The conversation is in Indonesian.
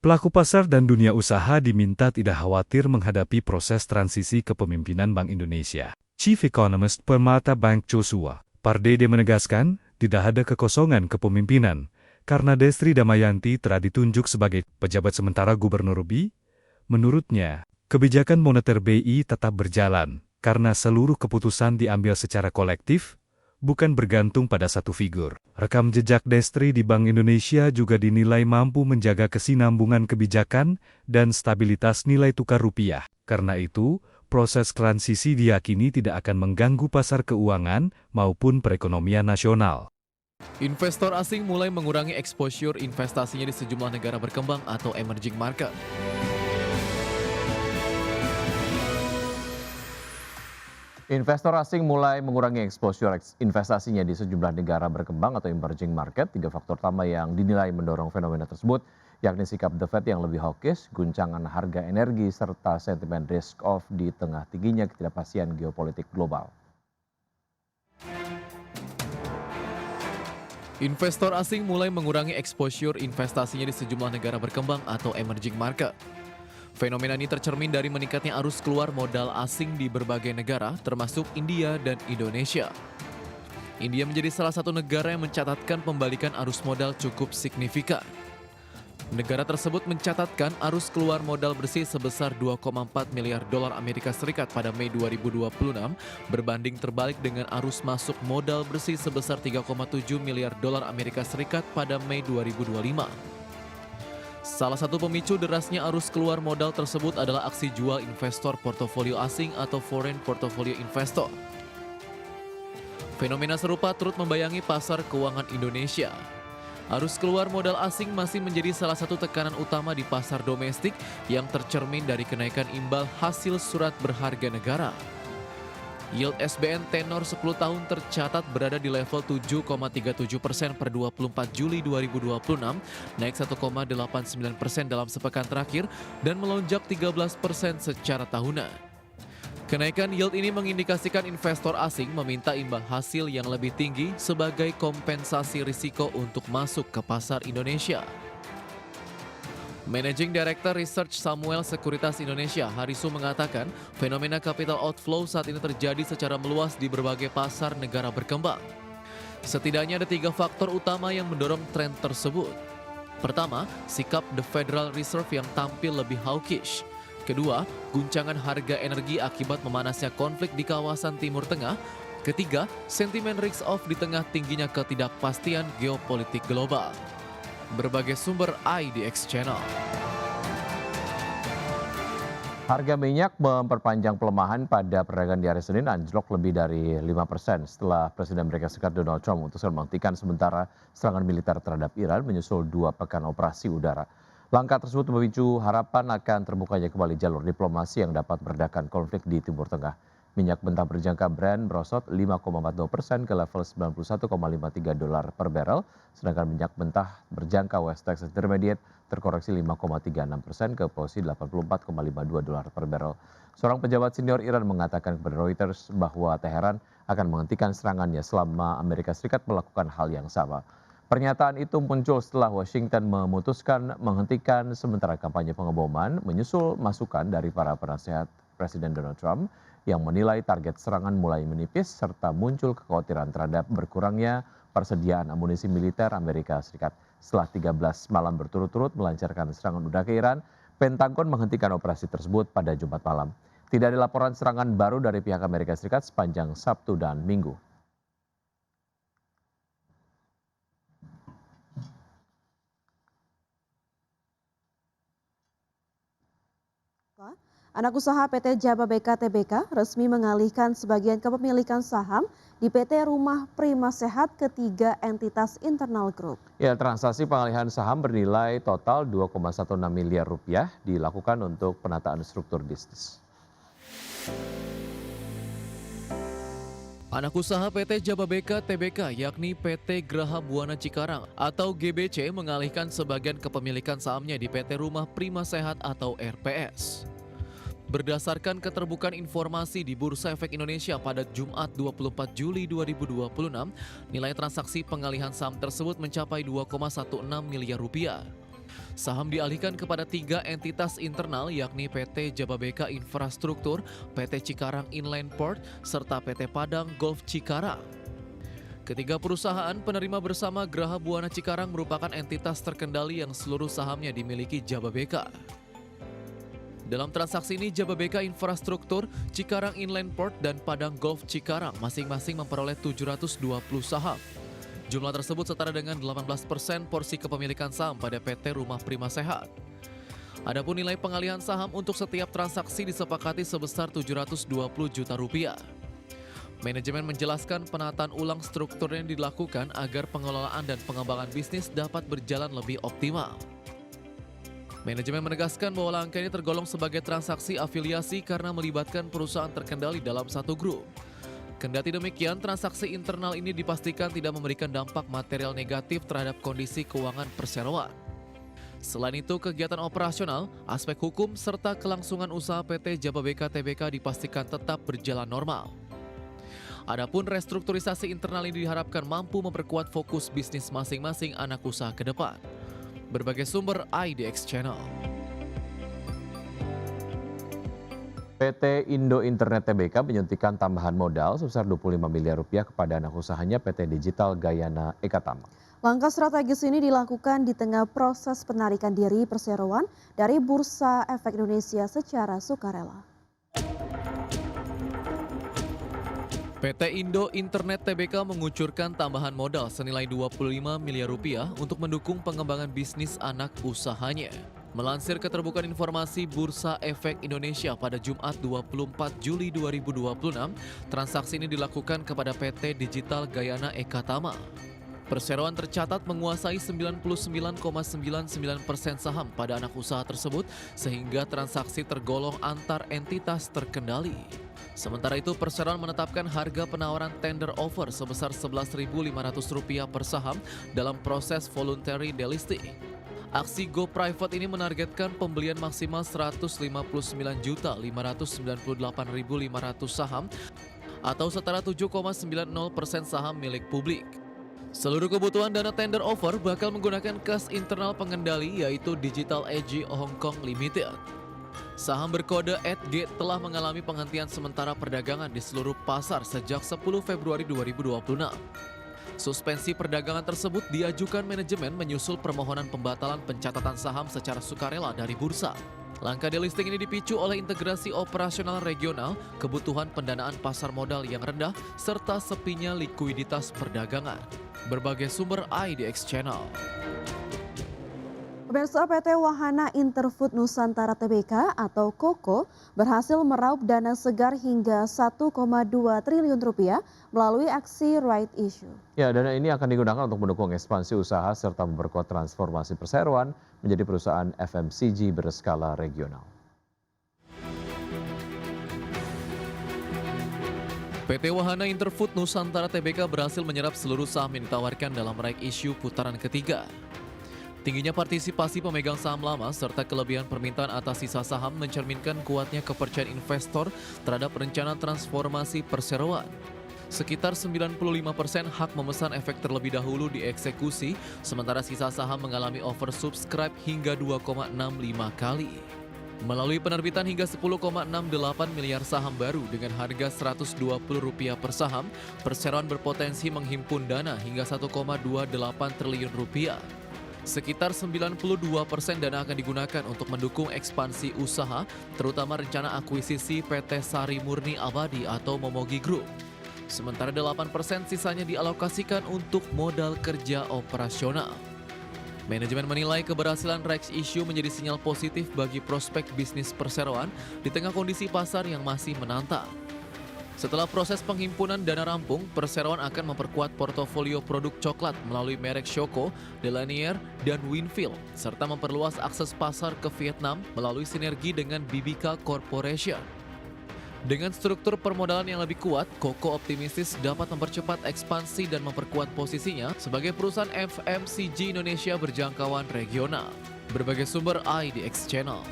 Pelaku pasar dan dunia usaha diminta tidak khawatir menghadapi proses transisi kepemimpinan Bank Indonesia. Chief Economist Permata Bank Joshua Pardede menegaskan, tidak ada kekosongan kepemimpinan, karena Destri Damayanti telah ditunjuk sebagai pejabat sementara Gubernur BI. Menurutnya, kebijakan moneter BI tetap berjalan, karena seluruh keputusan diambil secara kolektif, bukan bergantung pada satu figur. Rekam jejak Destri di Bank Indonesia juga dinilai mampu menjaga kesinambungan kebijakan dan stabilitas nilai tukar rupiah. Karena itu, proses transisi diyakini tidak akan mengganggu pasar keuangan maupun perekonomian nasional. Investor asing mulai mengurangi exposure investasinya di sejumlah negara berkembang atau emerging market. Investor asing mulai mengurangi exposure investasinya di sejumlah negara berkembang atau emerging market. Tiga faktor utama yang dinilai mendorong fenomena tersebut, yakni sikap The Fed yang lebih hawkish, guncangan harga energi, serta sentimen risk off di tengah tingginya ketidakpastian geopolitik global. Investor asing mulai mengurangi exposure investasinya di sejumlah negara berkembang atau emerging market. Fenomena ini tercermin dari meningkatnya arus keluar modal asing di berbagai negara, termasuk India dan Indonesia. India menjadi salah satu negara yang mencatatkan pembalikan arus modal cukup signifikan. Negara tersebut mencatatkan arus keluar modal bersih sebesar 2,4 miliar dolar Amerika Serikat pada Mei 2026, berbanding terbalik dengan arus masuk modal bersih sebesar 3,7 miliar dolar Amerika Serikat pada Mei 2025. Salah satu pemicu derasnya arus keluar modal tersebut adalah aksi jual investor portofolio asing atau foreign portfolio investor. Fenomena serupa turut membayangi pasar keuangan Indonesia. Arus keluar modal asing masih menjadi salah satu tekanan utama di pasar domestik yang tercermin dari kenaikan imbal hasil surat berharga negara. Yield SBN tenor 10 tahun tercatat berada di level 7,37% per 24 Juli 2026, naik 1,89% dalam sepekan terakhir dan melonjak 13% secara tahunan. Kenaikan yield ini mengindikasikan investor asing meminta imbal hasil yang lebih tinggi sebagai kompensasi risiko untuk masuk ke pasar Indonesia. Managing Director Research Samuel Sekuritas Indonesia, Harisu mengatakan, fenomena capital outflow saat ini terjadi secara meluas di berbagai pasar negara berkembang. Setidaknya ada 3 faktor utama yang mendorong tren tersebut. Pertama, sikap The Federal Reserve yang tampil lebih hawkish. Kedua, guncangan harga energi akibat memanasnya konflik di kawasan Timur Tengah. Ketiga, sentimen risk off di tengah tingginya ketidakpastian geopolitik global. Berbagai sumber IDX Channel. Harga minyak memperpanjang pelemahan pada perdagangan di hari Senin, anjlok lebih dari 5% setelah Presiden Amerika Serikat Donald Trump memutuskan menghentikan sementara serangan militer terhadap Iran menyusul 2 pekan operasi udara. Langkah tersebut memicu harapan akan terbukanya kembali jalur diplomasi yang dapat meredakan konflik di Timur Tengah. Minyak mentah berjangka Brent merosot 5,42% ke level 91,53 dolar per barrel, sedangkan minyak mentah berjangka West Texas Intermediate terkoreksi 5,36% ke posisi 84,52 dolar per barrel. Seorang pejabat senior Iran mengatakan kepada Reuters bahwa Teheran akan menghentikan serangannya selama Amerika Serikat melakukan hal yang sama. Pernyataan itu muncul setelah Washington memutuskan menghentikan sementara kampanye pengeboman menyusul masukan dari para penasehat Presiden Donald Trump yang menilai target serangan mulai menipis serta muncul kekhawatiran terhadap berkurangnya persediaan amunisi militer Amerika Serikat. Setelah 13 malam berturut-turut melancarkan serangan udara ke Iran, Pentagon menghentikan operasi tersebut pada Jumat malam. Tidak ada laporan serangan baru dari pihak Amerika Serikat sepanjang Sabtu dan Minggu. Anak usaha PT Jababeka Tbk resmi mengalihkan sebagian kepemilikan saham di PT Rumah Prima Sehat ke 3 entitas internal grup. Ya, transaksi pengalihan saham bernilai total 2,16 miliar rupiah dilakukan untuk penataan struktur bisnis. Anak usaha PT Jababeka Tbk yakni PT Graha Buana Cikarang atau GBC mengalihkan sebagian kepemilikan sahamnya di PT Rumah Prima Sehat atau RPS. Berdasarkan keterbukaan informasi di Bursa Efek Indonesia pada Jumat 24 Juli 2026, nilai transaksi pengalihan saham tersebut mencapai 2,16 miliar rupiah. Saham dialihkan kepada 3 entitas internal yakni PT Jababeka Infrastruktur, PT Cikarang Inland Port, serta PT Padang Golf Cikarang. Ketiga perusahaan penerima bersama Geraha Buana Cikarang merupakan entitas terkendali yang seluruh sahamnya dimiliki Jababeka. Dalam transaksi ini, Jababeka Infrastruktur, Cikarang Inland Port, dan Padang Golf Cikarang masing-masing memperoleh 720 saham. Jumlah tersebut setara dengan 18% porsi kepemilikan saham pada PT Rumah Prima Sehat. Adapun nilai pengalihan saham untuk setiap transaksi disepakati sebesar 720 juta rupiah. Manajemen menjelaskan penataan ulang struktur yang dilakukan agar pengelolaan dan pengembangan bisnis dapat berjalan lebih optimal. Manajemen menegaskan bahwa langkah ini tergolong sebagai transaksi afiliasi karena melibatkan perusahaan terkendali dalam satu grup. Kendati demikian, transaksi internal ini dipastikan tidak memberikan dampak material negatif terhadap kondisi keuangan perseroan. Selain itu, kegiatan operasional, aspek hukum, serta kelangsungan usaha PT Jababeka Tbk dipastikan tetap berjalan normal. Adapun restrukturisasi internal ini diharapkan mampu memperkuat fokus bisnis masing-masing anak usaha ke depan. Berbagai sumber IDX Channel. PT Indo Internet Tbk menyuntikkan tambahan modal sebesar 25 miliar rupiah kepada anak usahanya PT Digital Gayana Ekatama. Langkah strategis ini dilakukan di tengah proses penarikan diri perseroan dari Bursa Efek Indonesia secara sukarela. PT Indo Internet Tbk mengucurkan tambahan modal senilai 25 miliar rupiah untuk mendukung pengembangan bisnis anak usahanya. Melansir keterbukaan informasi Bursa Efek Indonesia pada Jumat 24 Juli 2026, transaksi ini dilakukan kepada PT Digital Gayana Ekatama. Perseroan tercatat menguasai 99,99% saham pada anak usaha tersebut sehingga transaksi tergolong antar entitas terkendali. Sementara itu, perseroan menetapkan harga penawaran tender offer sebesar Rp11.500 per saham dalam proses voluntary delisting. Aksi Go Private ini menargetkan pembelian maksimal 159.598.500 saham atau setara 7,90% saham milik publik. Seluruh kebutuhan dana tender offer bakal menggunakan kas internal pengendali yaitu Digital Edge Hong Kong Limited. Saham berkode EDG telah mengalami penghentian sementara perdagangan di seluruh pasar sejak 10 Februari 2026. Suspensi perdagangan tersebut diajukan manajemen menyusul permohonan pembatalan pencatatan saham secara sukarela dari bursa. Langkah delisting ini dipicu oleh integrasi operasional regional, kebutuhan pendanaan pasar modal yang rendah, serta sepinya likuiditas perdagangan. Berbagai sumber IDX Channel. Pemirsa, PT Wahana Interfood Nusantara Tbk atau KOKO berhasil meraup dana segar hingga 1,2 triliun rupiah melalui aksi right issue. Ya, dana ini akan digunakan untuk mendukung ekspansi usaha serta memperkuat transformasi perseroan menjadi perusahaan FMCG berskala regional. PT Wahana Interfood Nusantara Tbk berhasil menyerap seluruh saham yang ditawarkan dalam right issue putaran ketiga. Tingginya partisipasi pemegang saham lama serta kelebihan permintaan atas sisa saham mencerminkan kuatnya kepercayaan investor terhadap rencana transformasi perseroan. Sekitar 95% hak memesan efek terlebih dahulu dieksekusi, sementara sisa saham mengalami oversubscribe hingga 2,65 kali. Melalui penerbitan hingga 10,68 miliar saham baru dengan harga Rp120 per saham, perseroan berpotensi menghimpun dana hingga 1,28 triliun rupiah. Sekitar 92% dana akan digunakan untuk mendukung ekspansi usaha, terutama rencana akuisisi PT Sari Murni Abadi atau Momogi Group. Sementara 8% sisanya dialokasikan untuk modal kerja operasional. Manajemen menilai keberhasilan rights issue menjadi sinyal positif bagi prospek bisnis perseroan di tengah kondisi pasar yang masih menantang. Setelah proses penghimpunan dana rampung, perseroan akan memperkuat portofolio produk coklat melalui merek Choco, Delanier, dan Winfield, serta memperluas akses pasar ke Vietnam melalui sinergi dengan Bibika Corporation. Dengan struktur permodalan yang lebih kuat, KOKO optimistis dapat mempercepat ekspansi dan memperkuat posisinya sebagai perusahaan FMCG Indonesia berjangkauan regional. Berbagai sumber IDX Channel.